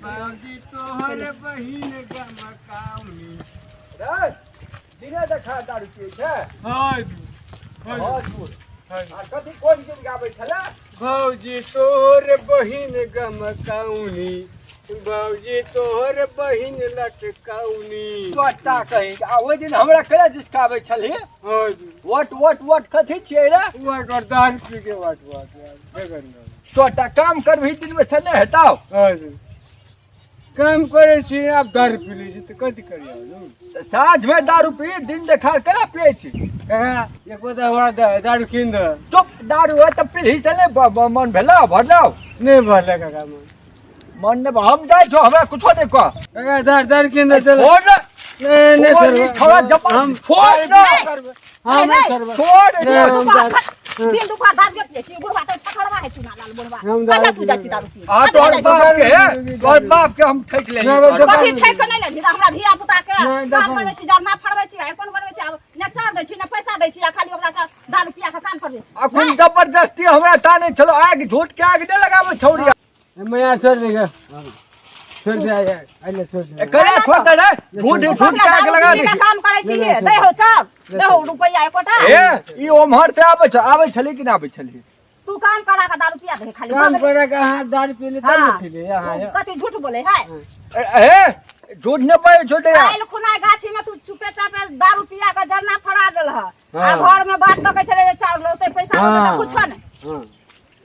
बाबूजी तोहर बहिन गमकाउनी रे दिने देखा दारू पिए छै हाय आ कथी कोन गीत गाबै छले बाबूजी तोहर बहिन गमकाउनी बाबूजी तोहर बहिन लटकाउनी छोटा कहीं आ ओइ दिन हमरा कहे जिसकाबै छली हाय वट कथी छियै रे वाट दारू पी के वाट छोटा काम करबही दिन में छले हटाओ हाय काम करे छी आप दारू पी ली तो कथी करियो साँझ में दारू पी दिन देखा केना पिए छी कहा एको तो हमरा दारू किन दो चुप दारू है त पीही चले मन भेलो भरलो नहीं भरले काका मन ने हम जाय छो हमरा कुछो नहीं कह काका दारू किन दो चलो छोड़ नहीं छोड़ा जब हम छोड़ ना हम करबा छोड़ दिन दुपहर दारू के पिए छी बुढ़वा त ठकड़वा है चुना लाल बुढ़वा हम कला दारू पूजा छी दारू पी आ तोर बाप के हम ठेक ले कथी ठेक नहीं ले हमरा धिया पुता के नहीं, काम करबे छी जरना फड़बे छी कोन बनबे छी अब न चार दे छी न पैसा दे छी आ खाली ओकरा से दारू पिया के काम करबे अखन जबरदस्ती हमरा ताने चलो आग झूठ के आग दे लगावे छौड़िया मैं छोड़ देगा छोड़ दे आइले छोड़ दे कला छोड़ दे झूठ के आग लगा दे काम करे छी दे हो सब दे हो रुपया एकोटा ए ई ओमहर से आबै छली कि ना आबै छली तू काम करा के दारू पिया दे खाली काम करे का हां दारू पी ले तब पी ले हां कथी झूठ बोले है ए झूठ न बोले छोड़ दे आइल खुना गाछी में तू चुपे चापे दारू पिया के जरना फड़ा देल ह आ घर में बात तो कह छले चार लोते पैसा तो कुछो नहीं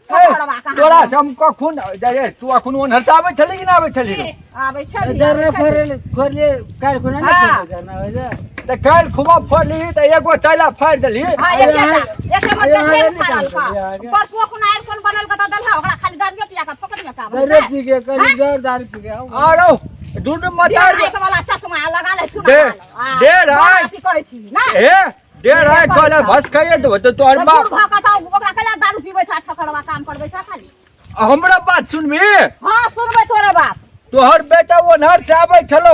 हां तोरा से हम कखुन रे तू अखुन ओनहर से आबै छली कि ना आबै छली आबै छली जरना फोड़ ले काल खुना ना जरना हो जा त काल खुमा फोड़ ली त एगो चैला फाड़ देली हां एक मत परसुआ खुना आइल कोन बनल कत देल ह ओकरा खाली दारू पिया के पकड़ में का दारू पी के करी जोर दारू पी के आओ आरो दूध मत वाला चश्मा लगा ले चुना दे राय की करे छी ना ए दे राय कल भस खाइए तो तोहर बाप ओकरा कला दारू पीबै छ ठकड़वा काम करबै छ खाली हमरा बात सुनबी हां सुनबै तोरे बात तोहर बेटा ओनहर से आबै छलो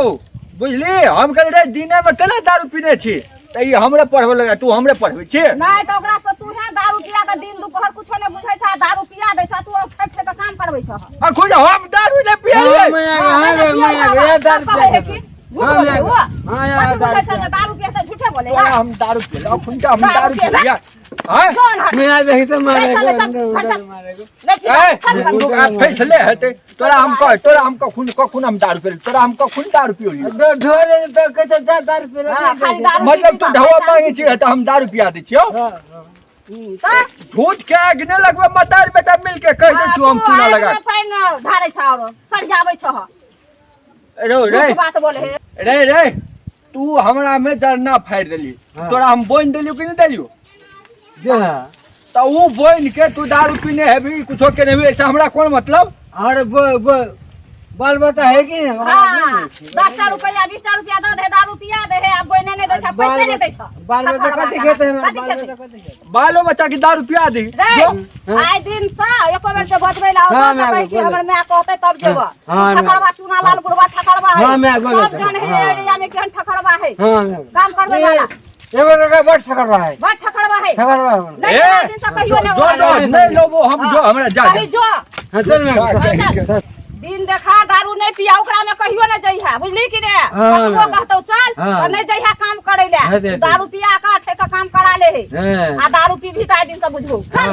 बुझली हम कहले रे दिने में कले दारू पीने छी त ई हमरे पढ़बे लगा तू हमरे पढ़बे छी नहीं तो ओकरा से तू है दारू पिया के दिन दुपहर कुछो नहीं बुझै छ दारू पिया दै छ तू खेत के काम करबै छ अखुन हम दारू ने पिए मैं दारू पी हां यार दारू पिया से झूठे बोले हम दारू पी अखुन का हम दारू पी हां मैं देखी तो मारेगा तू आप फैसले हटे तोरा हम कखुन हम दारू पी तोरा हम कखुन दारू पियो ढोले तो कैसे दारू पी मतलब तू ढवा मांगे छी त हम दारू पिया दै छियो झूठ के आग ने लगबे मतार बेटा मिल के कह दे छु हम चूना लगा ढारे छ और सर जाबै छ रे बात बोले रे तू हमरा में जरना फाड़ देली तोरा हम बोइन देलियो कि नहीं देलियो तो वो बोइन के तू दारू पीने हेबी कुछो के नहीं ऐसा हमरा कौन मतलब और बाल बता है कि 10 रुपया 20 रुपया दे दे दारू पिया दे है अब बोइने नहीं दे छ पैसे नहीं दे छ बाल बता कथि खेते हैं बालो बच्चा के दारू पिया दी आइ दिन से एको बेर से बजबै ला त कहि कि हमर माय कहते तब जेब ठकड़वा चुना लाल गुड़वा ठकड़वा है सब जन है एरिया में केहन ठकड़वा है काम करबे वाला एगो रगा बड़ ठकड़वा है बड़ ठकड़वा है ए दिन से कहियो जो नहीं लोबो हम जो हमरा जा जो चल ना दिन देखा दारू नहीं पिया ओकरा में कहियो न जइहा बुझली कि ने कतबो कहतौ चल त नहीं जइहा काम करे ले दारू पिया का ठेका काम करा ले आ दारू पी भी त दिन से बुझबो चल